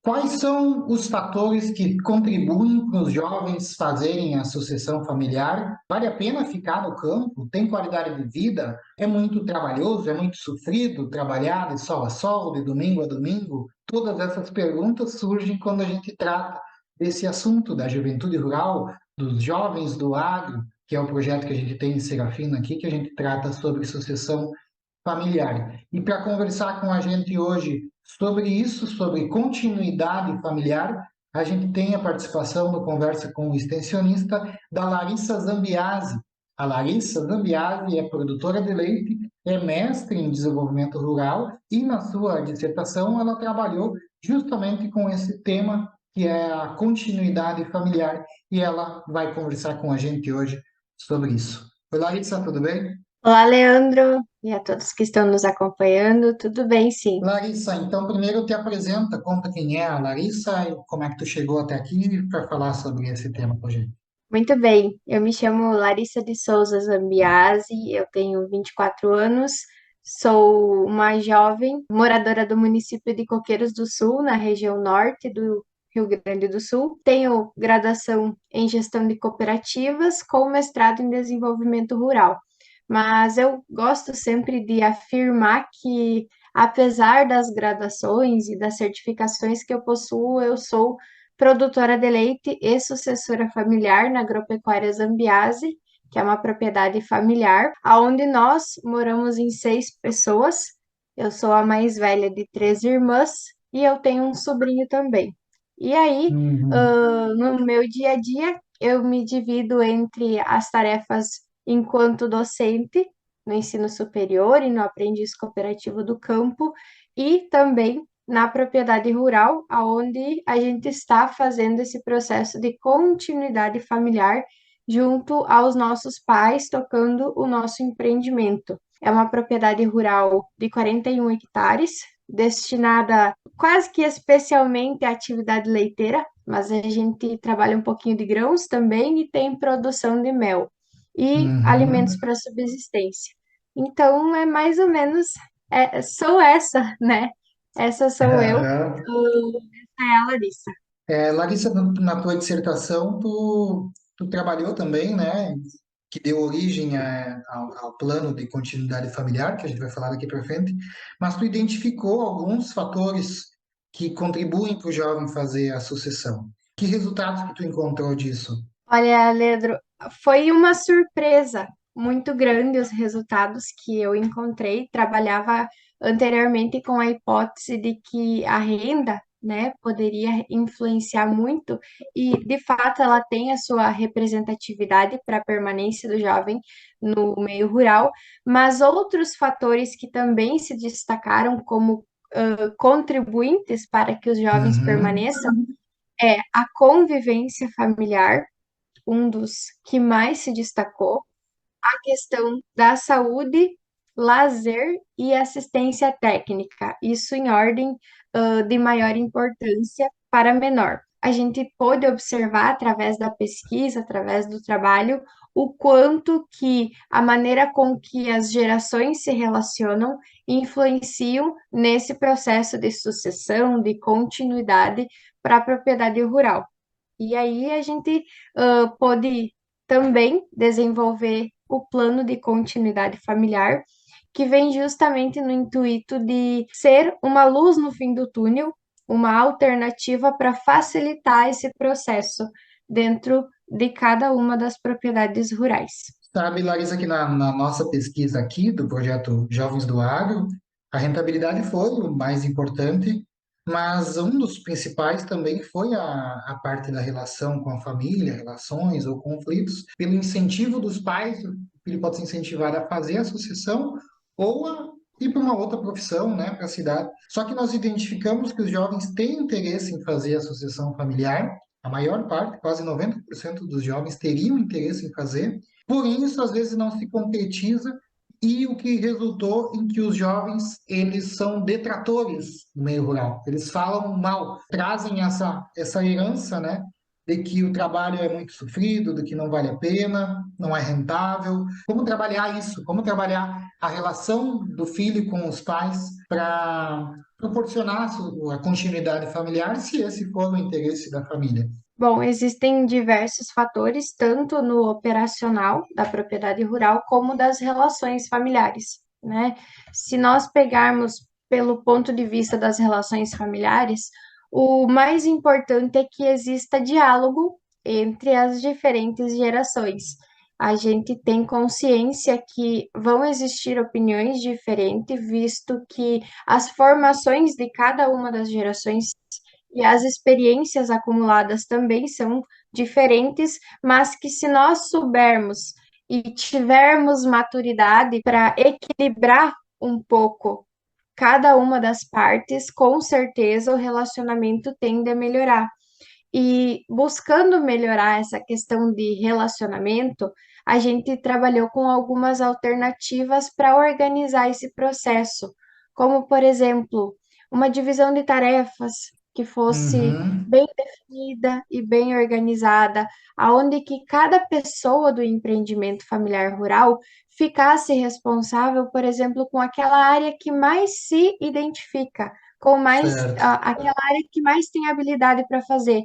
Quais são os fatores que contribuem para os jovens fazerem a sucessão familiar? Vale a pena ficar no campo? Tem qualidade de vida? É muito trabalhoso? É muito sofrido trabalhar de sol a sol, de domingo a domingo? Todas essas perguntas surgem quando a gente trata desse assunto da juventude rural, dos jovens do agro, que é o projeto que a gente tem em Serafina aqui, que a gente trata sobre sucessão familiar. E para conversar com a gente hoje sobre isso, sobre continuidade familiar, a gente tem a participação no Conversa com o extensionista da Larissa Zambiasi. A Larissa Zambiasi é produtora de leite, é mestre em desenvolvimento rural e na sua dissertação ela trabalhou justamente com esse tema que é a continuidade familiar e ela vai conversar com a gente hoje sobre isso. Oi, Larissa, tudo bem? Olá, Leandro, e a todos que estão nos acompanhando, tudo bem, sim. Larissa, então primeiro te apresenta, conta quem é a Larissa e como é que tu chegou até aqui para falar sobre esse tema com a gente. Muito bem, eu me chamo Larissa de Souza Zambiasi, eu tenho 24 anos, sou uma jovem moradora do município de Coqueiros do Sul, na região norte do Rio Grande do Sul. Tenho graduação em gestão de cooperativas com mestrado em desenvolvimento rural. Mas eu gosto sempre de afirmar que, apesar das graduações e das certificações que eu possuo, eu sou produtora de leite e sucessora familiar na Agropecuária Zambiase, que é uma propriedade familiar, aonde nós moramos em 6 pessoas. Eu sou a mais velha de 3 irmãs e eu tenho um sobrinho também. E aí, Uhum. no meu dia a dia, eu me divido entre as tarefas enquanto docente no ensino superior e no aprendiz cooperativo do campo e também na propriedade rural, aonde a gente está fazendo esse processo de continuidade familiar junto aos nossos pais, tocando o nosso empreendimento. É uma propriedade rural de 41 hectares, destinada quase que especialmente à atividade leiteira, mas a gente trabalha um pouquinho de grãos também e tem produção de mel e alimentos Uhum. para subsistência. Então, é mais ou menos, sou essa, né? Essa sou eu, Aham. essa é a Larissa. Larissa, na tua dissertação, tu trabalhou também, né, que deu origem ao plano de continuidade familiar, que a gente vai falar daqui para frente, mas tu identificou alguns fatores que contribuem para o jovem fazer a sucessão. Que resultados que tu encontrou disso? Olha, Leandro, foi uma surpresa muito grande os resultados que eu encontrei. Trabalhava anteriormente com a hipótese de que a renda, né, poderia influenciar muito, e de fato ela tem a sua representatividade para a permanência do jovem no meio rural, mas outros fatores que também se destacaram como contribuintes para que os jovens Uhum. permaneçam é a convivência familiar, um dos que mais se destacou, a questão da saúde, lazer e assistência técnica, isso em ordem, de maior importância para menor. A gente pôde observar através da pesquisa, através do trabalho, o quanto que a maneira com que as gerações se relacionam influenciam nesse processo de sucessão, de continuidade para a propriedade rural. E aí a gente pôde também desenvolver o plano de continuidade familiar, que vem justamente no intuito de ser uma luz no fim do túnel, uma alternativa para facilitar esse processo dentro de cada uma das propriedades rurais. Sabe, Larissa, que na nossa pesquisa aqui do projeto Jovens do Agro, a rentabilidade foi o mais importante, mas um dos principais também foi a parte da relação com a família, relações ou conflitos, pelo incentivo dos pais, o filho pode ser incentivado a fazer a sucessão ou a ir para uma outra profissão, né, para a cidade. Só que nós identificamos que os jovens têm interesse em fazer a sucessão familiar, a maior parte, quase 90% dos jovens teriam interesse em fazer, porém, isso às vezes não se concretiza e o que resultou em que os jovens, eles são detratores do meio rural. Eles falam mal, trazem essa herança, né? de que o trabalho é muito sofrido, de que não vale a pena, não é rentável. Como trabalhar isso? Como trabalhar a relação do filho com os pais para proporcionar a continuidade familiar, se esse for o interesse da família? Bom, existem diversos fatores, tanto no operacional da propriedade rural, como das relações familiares, né? Se nós pegarmos pelo ponto de vista das relações familiares, o mais importante é que exista diálogo entre as diferentes gerações. A gente tem consciência que vão existir opiniões diferentes, visto que as formações de cada uma das gerações e as experiências acumuladas também são diferentes, mas que se nós soubermos e tivermos maturidade para equilibrar um pouco cada uma das partes, com certeza o relacionamento tende a melhorar. E buscando melhorar essa questão de relacionamento, a gente trabalhou com algumas alternativas para organizar esse processo, como, por exemplo, uma divisão de tarefas que fosse Uhum, bem definida e bem organizada, aonde que cada pessoa do empreendimento familiar rural ficasse responsável, por exemplo, com aquela área que mais se identifica, com mais certo. aquela área que mais tem habilidade para fazer.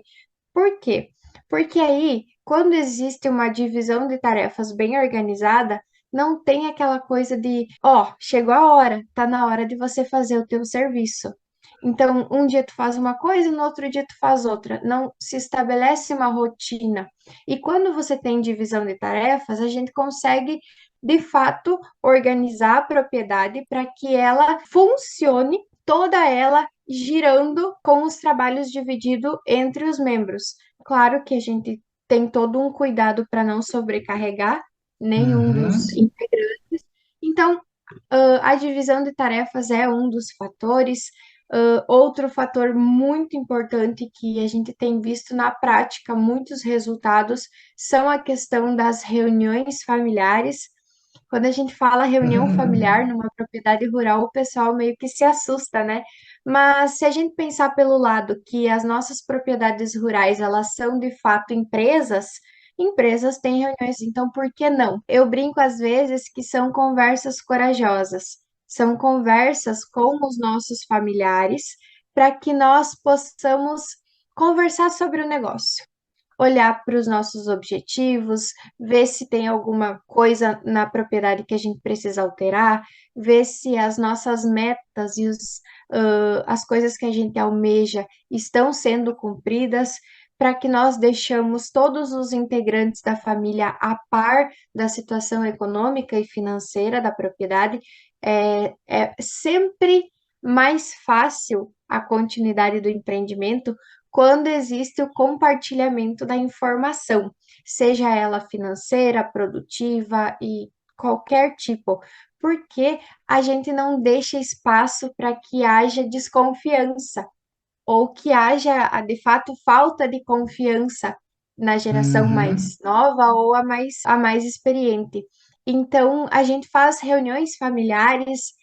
Por quê? Porque aí, quando existe uma divisão de tarefas bem organizada, não tem aquela coisa de, ó, chegou a hora, tá na hora de você fazer o teu serviço. Então, um dia tu faz uma coisa, no outro dia tu faz outra. Não se estabelece uma rotina. E quando você tem divisão de tarefas, a gente consegue, de fato, organizar a propriedade para que ela funcione, toda ela girando com os trabalhos divididos entre os membros. Claro que a gente tem todo um cuidado para não sobrecarregar nenhum dos Uhum. integrantes. Então, a divisão de tarefas é um dos fatores. Outro fator muito importante que a gente tem visto na prática muitos resultados são a questão das reuniões familiares. Quando a gente fala reunião familiar numa propriedade rural, o pessoal meio que se assusta, né? Mas se a gente pensar pelo lado que as nossas propriedades rurais, elas são de fato empresas, empresas têm reuniões, então por que não? Eu brinco às vezes que são conversas corajosas, são conversas com os nossos familiares para que nós possamos conversar sobre o negócio, olhar para os nossos objetivos, ver se tem alguma coisa na propriedade que a gente precisa alterar, ver se as nossas metas e as coisas que a gente almeja estão sendo cumpridas, para que nós deixamos todos os integrantes da família a par da situação econômica e financeira da propriedade. É sempre mais fácil a continuidade do empreendimento quando existe o compartilhamento da informação, seja ela financeira, produtiva e qualquer tipo, porque a gente não deixa espaço para que haja desconfiança ou que haja, de fato, falta de confiança na geração Uhum. mais nova ou a mais experiente. Então, a gente faz reuniões familiares,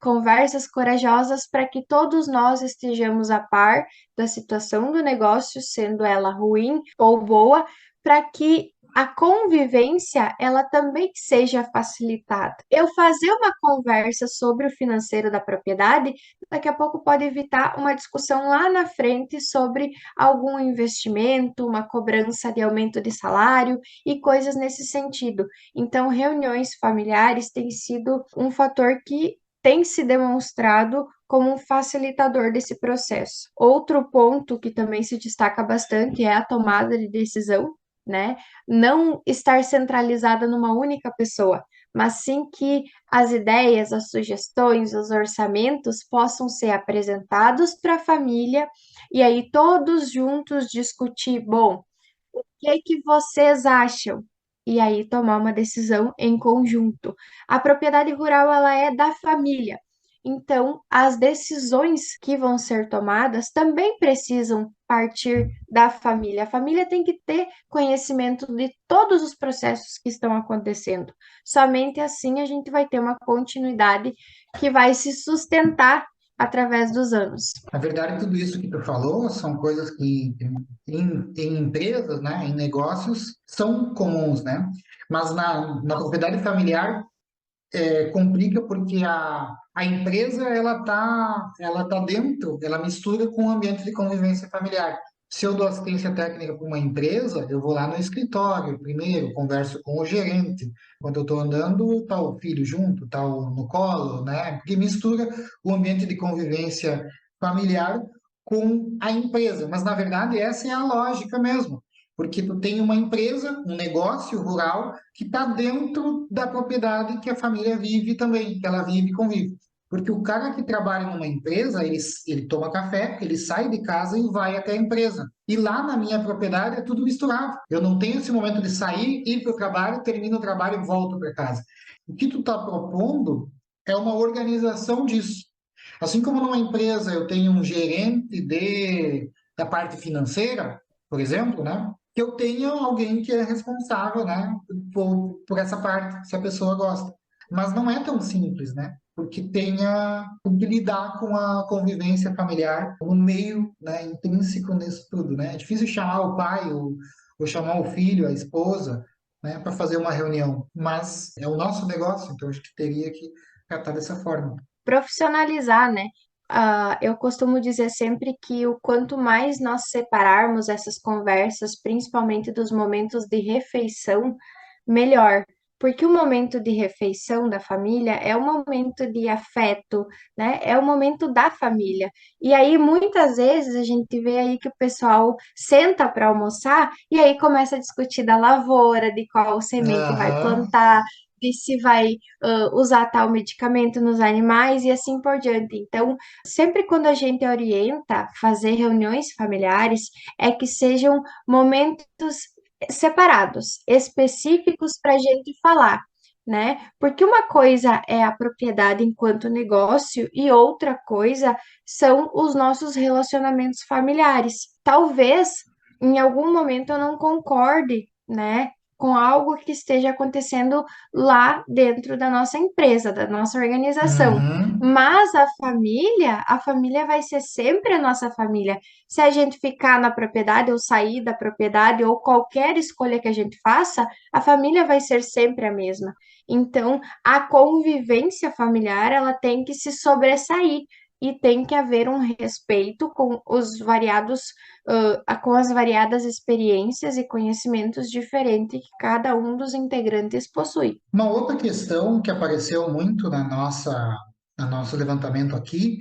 conversas corajosas para que todos nós estejamos a par da situação do negócio, sendo ela ruim ou boa, para que a convivência ela também seja facilitada. Eu fazer uma conversa sobre o financeiro da propriedade daqui a pouco pode evitar uma discussão lá na frente sobre algum investimento, uma cobrança de aumento de salário e coisas nesse sentido. Então, reuniões familiares têm sido um fator que tem se demonstrado como um facilitador desse processo. Outro ponto que também se destaca bastante é a tomada de decisão, né? Não estar centralizada numa única pessoa, mas sim que as ideias, as sugestões, os orçamentos possam ser apresentados para a família e aí todos juntos discutir, bom, o que que vocês acham? E aí tomar uma decisão em conjunto. A propriedade rural ela é da família. Então, as decisões que vão ser tomadas também precisam partir da família. A família tem que ter conhecimento de todos os processos que estão acontecendo. Somente assim a gente vai ter uma continuidade que vai se sustentar através dos anos. Na verdade, tudo isso que tu falou são coisas que em empresas, né, em negócios, são comuns, né? Mas na propriedade familiar complica porque a empresa ela tá dentro, ela mistura com o ambiente de convivência familiar. Se eu dou assistência técnica para uma empresa, eu vou lá no escritório primeiro, converso com o gerente. Quando eu estou andando, tá o filho junto, tá no colo, né? Porque mistura o ambiente de convivência familiar com a empresa. Mas, na verdade, essa é a lógica mesmo. Porque tu tem uma empresa, um negócio rural que está dentro da propriedade que a família vive também, que ela vive e convive. Porque o cara que trabalha numa empresa, ele toma café, ele sai de casa e vai até a empresa. E lá na minha propriedade é tudo misturado. Eu não tenho esse momento de sair, ir para o trabalho, termino o trabalho e volto para casa. O que tu está propondo é uma organização disso. Assim como numa empresa eu tenho um gerente da parte financeira, por exemplo, né? Que eu tenha alguém que é responsável, né, por essa parte, se a pessoa gosta. Mas não é tão simples, né? Porque tem que lidar com a convivência familiar, o meio, né, intrínseco nisso tudo, né? É difícil chamar o pai ou chamar o filho, a esposa, né, para fazer uma reunião, mas é o nosso negócio, então a gente teria que tratar dessa forma. Profissionalizar, né? Eu costumo dizer sempre que o quanto mais nós separarmos essas conversas, principalmente dos momentos de refeição, melhor. Porque o momento de refeição da família é o momento de afeto, né? É o momento da família. E aí, muitas vezes, a gente vê aí que o pessoal senta para almoçar e aí começa a discutir da lavoura, de qual semente vai Aham. plantar, de se vai usar tal medicamento nos animais e assim por diante. Então, sempre quando a gente orienta fazer reuniões familiares, é que sejam momentos separados, específicos para a gente falar. Né? Porque uma coisa é a propriedade enquanto negócio e outra coisa são os nossos relacionamentos familiares. Talvez em algum momento eu não concorde, né, com algo que esteja acontecendo lá dentro da nossa empresa, da nossa organização. Uhum. Mas a família vai ser sempre a nossa família. Se a gente ficar na propriedade ou sair da propriedade ou qualquer escolha que a gente faça, a família vai ser sempre a mesma. Então, a convivência familiar, ela tem que se sobressair e tem que haver um respeito com os variados, com as variadas experiências e conhecimentos diferentes que cada um dos integrantes possui. Uma outra questão que apareceu muito no nosso levantamento aqui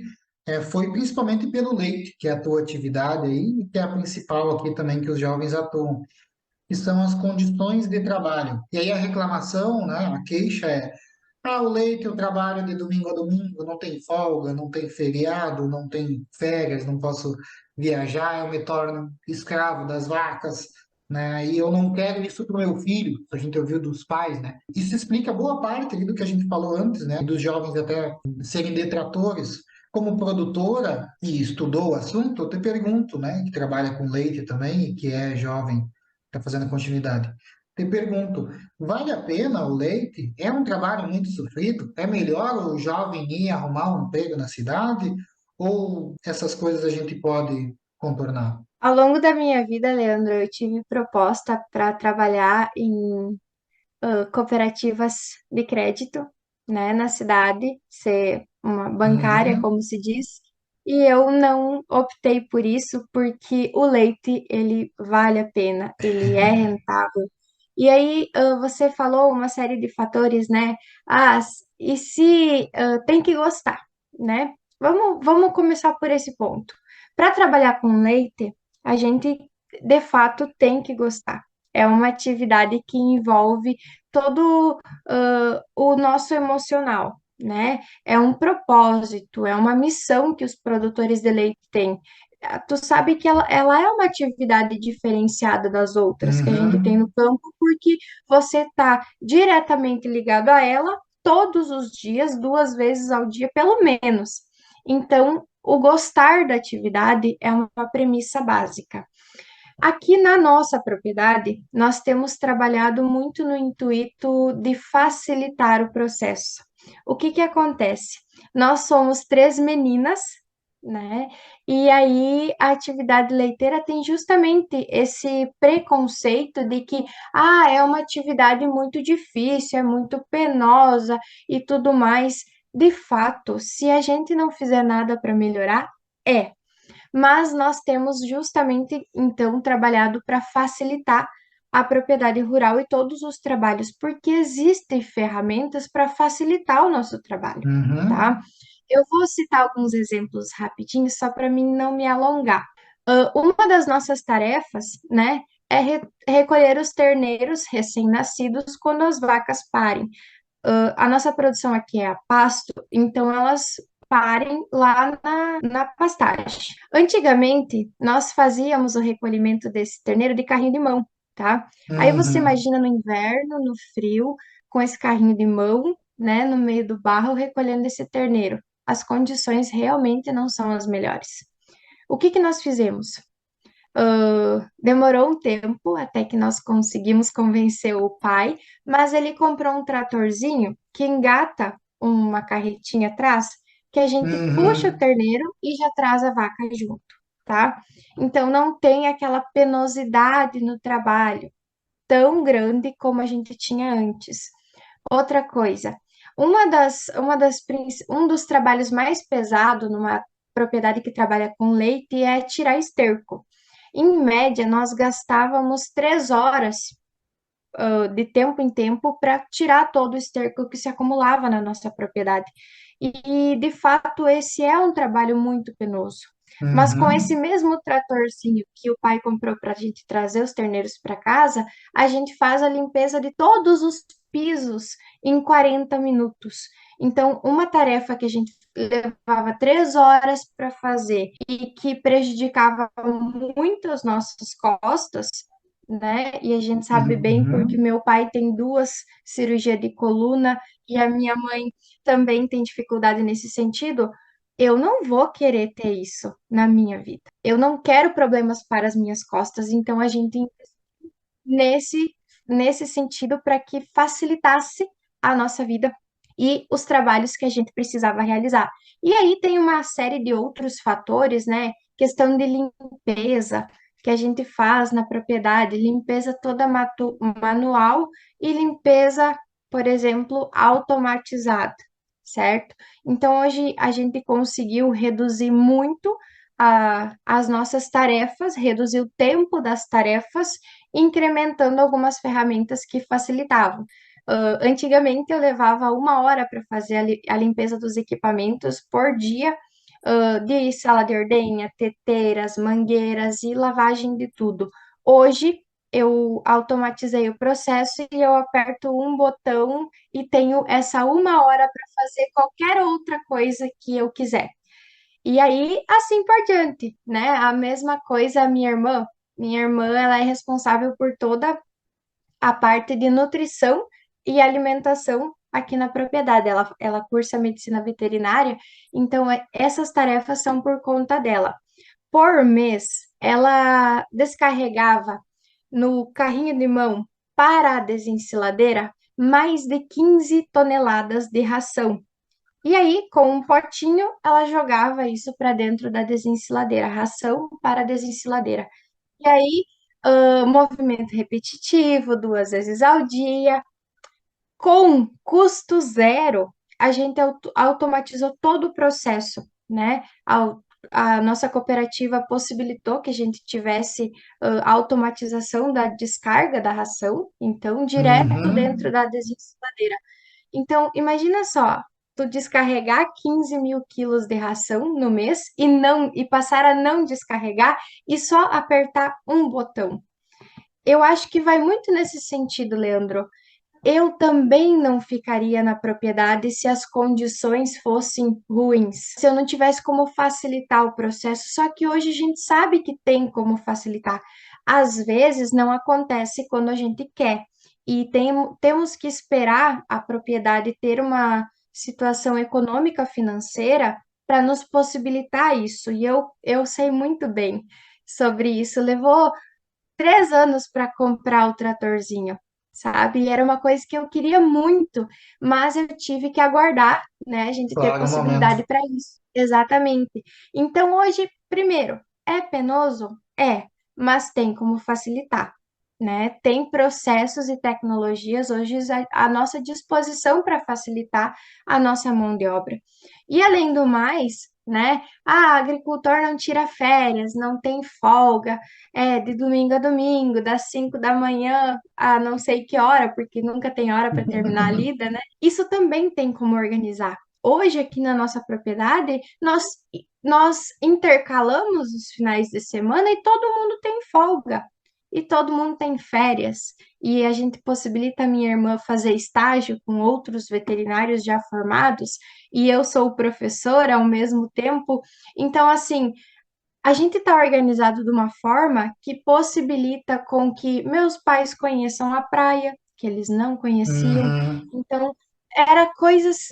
foi principalmente pelo leite, que é a tua atividade aí, e que é a principal aqui também que os jovens atuam, que são as condições de trabalho. E aí a reclamação, né, a queixa é: o leite eu trabalho de domingo a domingo, não tem folga, não tem feriado, não tem férias, não posso viajar, eu me torno escravo das vacas, né? E eu não quero isso para o meu filho, a gente ouviu dos pais, né? Isso explica boa parte ali do que a gente falou antes, né? Dos jovens até serem detratores. Como produtora e estudou o assunto, eu te pergunto, né? Que trabalha com leite também, e que é jovem, está fazendo continuidade. Te pergunto, vale a pena o leite? É um trabalho muito sofrido? É melhor o jovem ir arrumar um emprego na cidade? Ou essas coisas a gente pode contornar? Ao longo da minha vida, Leandro, eu tive proposta para trabalhar em cooperativas de crédito, né, na cidade, ser uma bancária, Uhum. como se diz, e eu não optei por isso porque o leite, ele vale a pena, ele é rentável. E aí, você falou uma série de fatores, né? E se tem que gostar, né? Vamos começar por esse ponto. Para trabalhar com leite, a gente de fato tem que gostar. É uma atividade que envolve todo o nosso emocional, né? É um propósito, é uma missão que os produtores de leite têm. Tu sabe que ela é uma atividade diferenciada das outras que a gente tem Uhum. no campo, porque você está diretamente ligado a ela todos os dias, 2 vezes ao dia, pelo menos. Então, o gostar da atividade é uma premissa básica. Aqui na nossa propriedade, nós temos trabalhado muito no intuito de facilitar o processo. O que que acontece? Nós somos três meninas, né? E aí a atividade leiteira tem justamente esse preconceito de que, é uma atividade muito difícil, é muito penosa e tudo mais. De fato, se a gente não fizer nada para melhorar, é. Mas nós temos justamente, então, trabalhado para facilitar a propriedade rural e todos os trabalhos, porque existem ferramentas para facilitar o nosso trabalho, Uhum. tá? Eu vou citar alguns exemplos rapidinho, só para mim não me alongar. Uma das nossas tarefas, né, é recolher os terneiros recém-nascidos quando as vacas parem. A nossa produção aqui é a pasto, então elas parem lá na pastagem. Antigamente, nós fazíamos o recolhimento desse terneiro de carrinho de mão, tá? Aí você Uhum. imagina no inverno, no frio, com esse carrinho de mão, né, no meio do barro, recolhendo esse terneiro. As condições realmente não são as melhores. O que que nós fizemos? Demorou um tempo até que nós conseguimos convencer o pai, mas ele comprou um tratorzinho que engata uma carretinha atrás, que a gente puxa o Uhum. terneiro e já traz a vaca junto, tá? Então não tem aquela penosidade no trabalho tão grande como a gente tinha antes. Outra coisa, um dos trabalhos mais pesados numa propriedade que trabalha com leite é tirar esterco. Em média, nós gastávamos 3 horas, de tempo em tempo para tirar todo o esterco que se acumulava na nossa propriedade. De fato, esse é um trabalho muito penoso. Mas com esse Uhum. mesmo tratorzinho que o pai comprou para a gente trazer os terneiros para casa, a gente faz a limpeza de todos os pisos em 40 minutos. Então, uma tarefa que a gente levava 3 horas para fazer e que prejudicava muito as nossas costas, né? E a gente sabe bem porque Uhum. meu pai tem duas cirurgias de coluna e a minha mãe também tem dificuldade nesse sentido. Eu não vou querer ter isso na minha vida. Eu não quero problemas para as minhas costas, então a gente nesse nesse sentido para que facilitasse a nossa vida e os trabalhos que a gente precisava realizar. E aí tem uma série de outros fatores, né? Questão de limpeza que a gente faz na propriedade, limpeza toda manual e limpeza, por exemplo, automatizada, certo? Então hoje a gente conseguiu reduzir muito as nossas tarefas, reduzir o tempo das tarefas incrementando algumas ferramentas que facilitavam. Antigamente eu levava 1 hora para fazer a limpeza dos equipamentos por dia, de sala de ordenha, teteiras, mangueiras e lavagem de tudo. Hoje eu automatizei o processo e eu aperto um botão e tenho essa 1 hora para fazer qualquer outra coisa que eu quiser. E aí, assim por diante, né? A mesma coisa a minha irmã. Minha irmã, ela é responsável por toda a parte de nutrição e alimentação aqui na propriedade. Ela cursa medicina veterinária, então essas tarefas são por conta dela. Por mês, ela descarregava no carrinho de mão para a desensiladeira mais de 15 toneladas de ração. E aí, com um potinho, ela jogava isso para dentro da desensiladeira, ração para a desensiladeira. E aí, movimento repetitivo, 2 vezes ao dia, com custo zero, a gente automatizou todo o processo, né? A nossa cooperativa possibilitou que a gente tivesse automatização da descarga da ração, então, direto dentro Uhum. da desensiladeira. Então, imagina só, tu descarregar 15 mil quilos de ração no mês e passar a não descarregar e só apertar um botão. Eu acho que vai muito nesse sentido, Leandro. Eu também não ficaria na propriedade se as condições fossem ruins, se eu não tivesse como facilitar o processo. Só que hoje a gente sabe que tem como facilitar. Às vezes não acontece quando a gente quer, e temos que esperar a propriedade ter uma situação econômica financeira para nos possibilitar isso. E eu sei muito bem sobre isso. Levou 3 anos para comprar o tratorzinho. sabe? E era uma coisa que eu queria muito, mas eu tive que aguardar, né? A gente ter Claro, um momento. possibilidade para isso. Exatamente. Então, hoje, primeiro, é penoso? É, mas tem como facilitar. Né? Tem processos e tecnologias hoje à nossa disposição para facilitar a nossa mão de obra. E além do mais, né? Agricultor não tira férias, não tem folga, de domingo a domingo, das 5 da manhã a não sei que hora, porque nunca tem hora para terminar a lida, né? Isso também tem como organizar. Hoje, aqui na nossa propriedade, nós intercalamos os finais de semana e todo mundo tem folga. E todo mundo tem férias. E a gente possibilita a minha irmã fazer estágio com outros veterinários já formados, e eu sou professora ao mesmo tempo. Então, assim, a gente está organizado de uma forma que possibilita com que meus pais conheçam a praia, que eles não conheciam. Uhum. Então, era coisas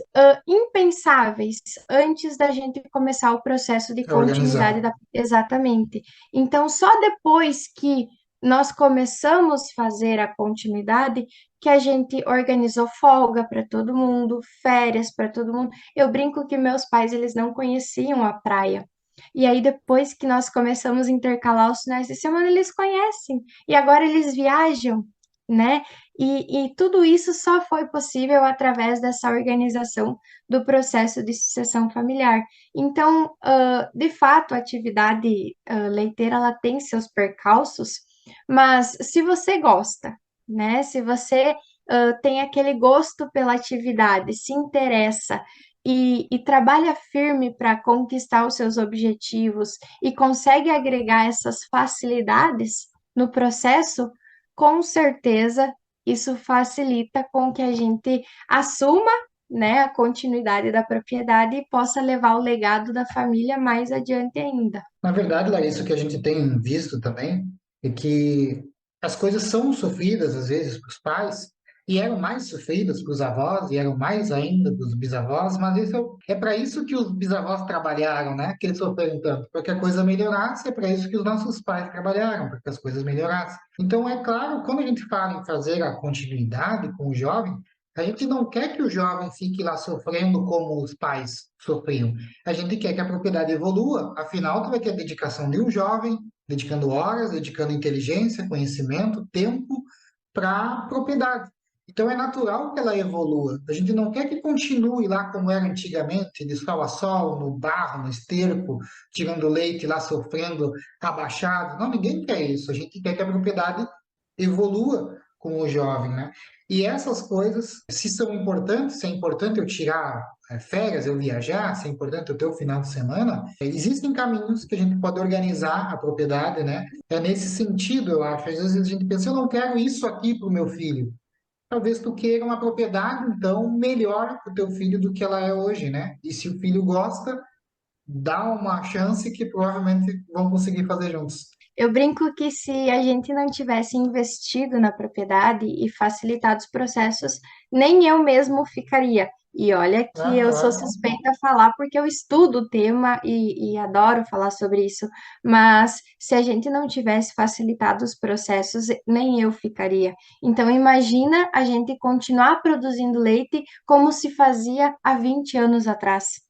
impensáveis antes da gente começar o processo de É organizar. continuidade da... Exatamente. Então, só depois que nós começamos a fazer a continuidade, que a gente organizou folga para todo mundo, férias para todo mundo. Eu brinco que meus pais, eles não conheciam a praia. E aí, depois que nós começamos a intercalar os finais de semana, eles conhecem. E agora eles viajam, né? E tudo isso só foi possível através dessa organização do processo de sucessão familiar. Então, de fato, a atividade leiteira, ela tem seus percalços, mas se você gosta, né? Se você tem aquele gosto pela atividade, se interessa e trabalha firme para conquistar os seus objetivos e consegue agregar essas facilidades no processo, com certeza isso facilita com que a gente assuma, né, a continuidade da propriedade e possa levar o legado da família mais adiante ainda. Na verdade, Larissa, o que a gente tem visto também é que as coisas são sofridas, às vezes, para os pais, e eram mais sofridas para os avós, e eram mais ainda para os bisavós, mas isso é para isso que os bisavós trabalharam, né? Que eles sofreram tanto, para que a coisa melhorasse, é para isso que os nossos pais trabalharam, para que as coisas melhorassem. Então, é claro, quando a gente fala em fazer a continuidade com o jovem, a gente não quer que o jovem fique lá sofrendo como os pais sofriam. A gente quer que a propriedade evolua, afinal, tu vai ter a dedicação de um jovem, dedicando horas, dedicando inteligência, conhecimento, tempo para a propriedade. Então é natural que ela evolua. A gente não quer que continue lá como era antigamente, de sol a sol, no barro, no esterco, tirando leite lá, sofrendo, abaixado. Não, ninguém quer isso. A gente quer que a propriedade evolua com o jovem, né? E essas coisas, se são importantes, se é importante eu tirar férias, eu viajar, se é importante eu ter o final de semana, existem caminhos que a gente pode organizar a propriedade, né? É nesse sentido, eu acho. Às vezes a gente pensa, eu não quero isso aqui para o meu filho. Talvez tu queira uma propriedade, então, melhor para o teu filho do que ela é hoje, né? E se o filho gosta, dá uma chance que provavelmente vão conseguir fazer juntos. Eu brinco que se a gente não tivesse investido na propriedade e facilitado os processos, nem eu mesmo ficaria. E olha que Ah, eu sou claro. suspeita a falar porque eu estudo o tema e adoro falar sobre isso. Mas se a gente não tivesse facilitado os processos, nem eu ficaria. Então imagina a gente continuar produzindo leite como se fazia há 20 anos atrás,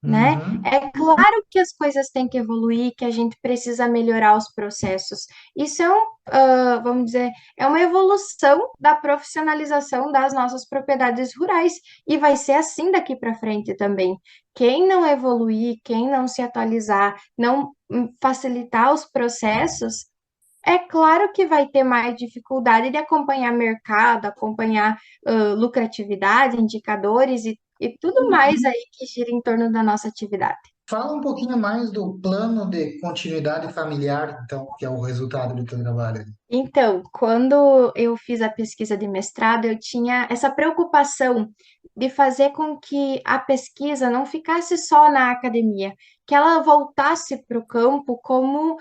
né? Uhum. É claro que as coisas têm que evoluir, que a gente precisa melhorar os processos. Isso é vamos dizer, é uma evolução da profissionalização das nossas propriedades rurais e vai ser assim daqui para frente também. Quem não evoluir, quem não se atualizar, não facilitar os processos, é claro que vai ter mais dificuldade de acompanhar mercado, acompanhar lucratividade, indicadores e tudo mais aí que gira em torno da nossa atividade. Fala um pouquinho mais do plano de continuidade familiar, então, que é o resultado do teu trabalho. Então, quando eu fiz a pesquisa de mestrado, eu tinha essa preocupação de fazer com que a pesquisa não ficasse só na academia, que ela voltasse para o campo como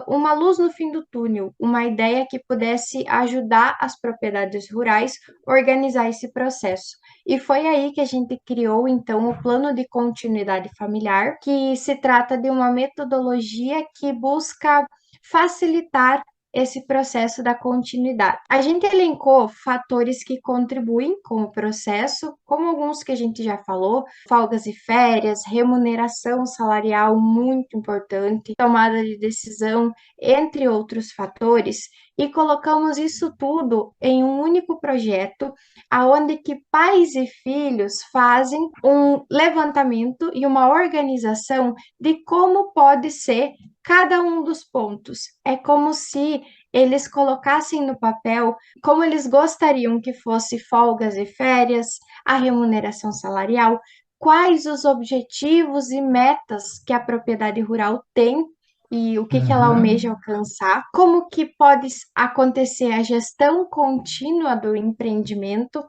uma luz no fim do túnel, uma ideia que pudesse ajudar as propriedades rurais a organizar esse processo. E foi aí que a gente criou, então, o plano de continuidade familiar, que se trata de uma metodologia que busca facilitar esse processo da continuidade. A gente elencou fatores que contribuem com o processo, como alguns que a gente já falou, folgas e férias, remuneração salarial muito importante, tomada de decisão, entre outros fatores, e colocamos isso tudo em um único projeto, aonde que pais e filhos fazem um levantamento e uma organização de como pode ser cada um dos pontos. É como se eles colocassem no papel como eles gostariam que fosse folgas e férias, a remuneração salarial, quais os objetivos e metas que a propriedade rural tem e o que ela Uhum, almeja alcançar, como que pode acontecer a gestão contínua do empreendimento,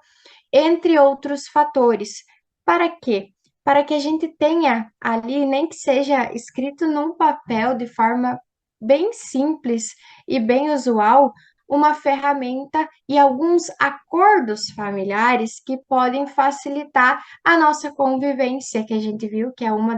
entre outros fatores. Para quê? Para que a gente tenha ali, nem que seja escrito num papel de forma bem simples e bem usual, uma ferramenta e alguns acordos familiares que podem facilitar a nossa convivência, que a gente viu que é uma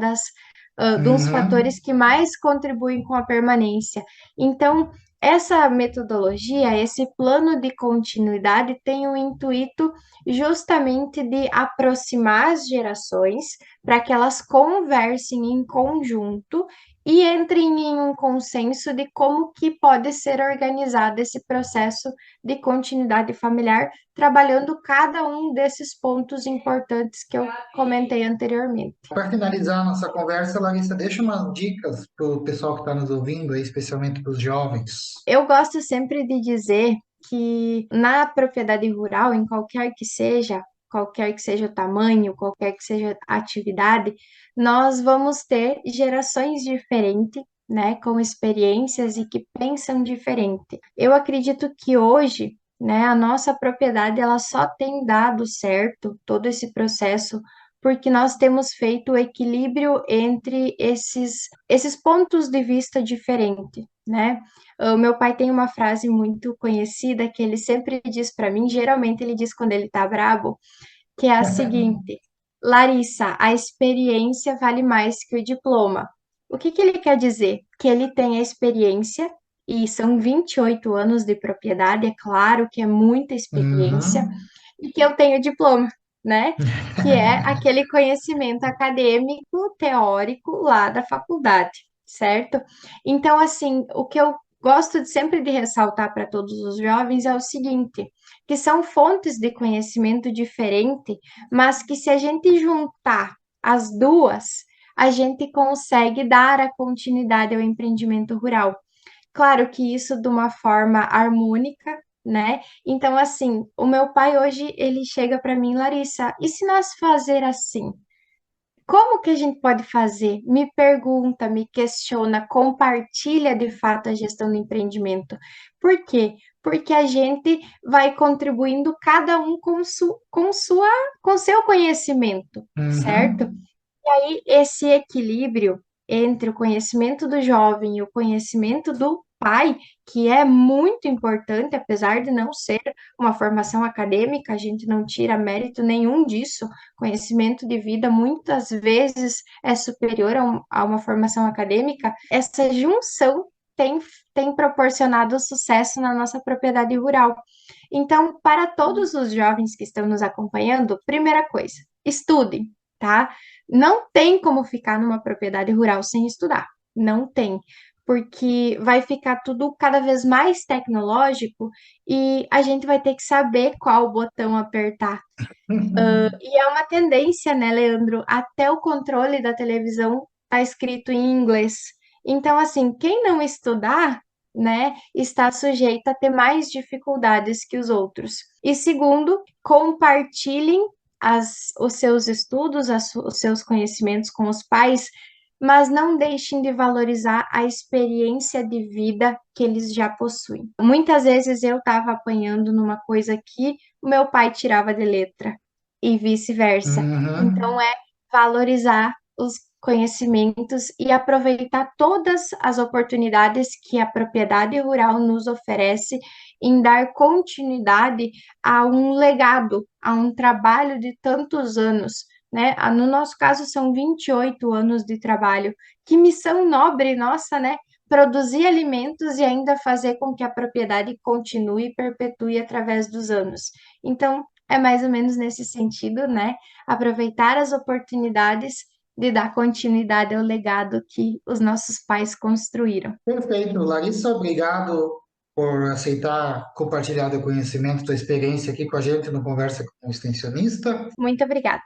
dos uhum, fatores que mais contribuem com a permanência. Então, essa metodologia, esse plano de continuidade tem o intuito justamente de aproximar as gerações para que elas conversem em conjunto e entrem em um consenso de como que pode ser organizado esse processo de continuidade familiar, trabalhando cada um desses pontos importantes que eu comentei anteriormente. Para finalizar a nossa conversa, Larissa, deixa umas dicas para o pessoal que está nos ouvindo, aí, especialmente para os jovens. Eu gosto sempre de dizer que na propriedade rural, em qualquer que seja o tamanho, qualquer que seja a atividade, nós vamos ter gerações diferentes, né, com experiências e que pensam diferente. Eu acredito que hoje, né, a nossa propriedade ela só tem dado certo todo esse processo porque nós temos feito o equilíbrio entre esses pontos de vista diferentes, né? O meu pai tem uma frase muito conhecida que ele sempre diz para mim, geralmente ele diz quando ele tá brabo, que é a seguinte: Larissa, a experiência vale mais que o diploma. O que que ele quer dizer? Que ele tem a experiência, e são 28 anos de propriedade, é claro que é muita experiência, Uhum. e que eu tenho diploma, né? Que é aquele conhecimento acadêmico, teórico lá da faculdade, certo? Então, assim, o que eu gosto de sempre de ressaltar para todos os jovens é o seguinte, que são fontes de conhecimento diferente, mas que se a gente juntar as duas, a gente consegue dar a continuidade ao empreendimento rural. Claro que isso de uma forma harmônica, né? Então, assim, o meu pai hoje, ele chega para mim, Larissa, e se nós fazer assim? Como que a gente pode fazer? Me pergunta, me questiona, compartilha de fato a gestão do empreendimento. Por quê? Porque a gente vai contribuindo cada um com seu conhecimento, certo? Uhum. E aí, esse equilíbrio entre o conhecimento do jovem e o conhecimento do pai, que é muito importante, apesar de não ser uma formação acadêmica, a gente não tira mérito nenhum disso. Conhecimento de vida muitas vezes é superior a uma formação acadêmica. Essa junção tem proporcionado sucesso na nossa propriedade rural. Então, para todos os jovens que estão nos acompanhando, primeira coisa, estudem, tá? Não tem como ficar numa propriedade rural sem estudar. Não tem, porque vai ficar tudo cada vez mais tecnológico e a gente vai ter que saber qual botão apertar. E é uma tendência, né, Leandro? Até o controle da televisão tá escrito em inglês. Então, assim, quem não estudar, né, está sujeito a ter mais dificuldades que os outros. E segundo, compartilhem os seus estudos, os seus conhecimentos com os pais, mas não deixem de valorizar a experiência de vida que eles já possuem. Muitas vezes eu estava apanhando numa coisa que o meu pai tirava de letra e vice-versa. Então, Uhum. é valorizar os conhecimentos e aproveitar todas as oportunidades que a propriedade rural nos oferece em dar continuidade a um legado, a um trabalho de tantos anos, né? No nosso caso, são 28 anos de trabalho. Que missão nobre nossa, né? produzir alimentos e ainda fazer com que a propriedade continue e perpetue através dos anos. Então, é mais ou menos nesse sentido, né? Aproveitar as oportunidades de dar continuidade ao legado que os nossos pais construíram. Perfeito, Larissa, obrigado por aceitar compartilhar do conhecimento, tua experiência aqui com a gente no Conversa com o Extensionista. Muito obrigada.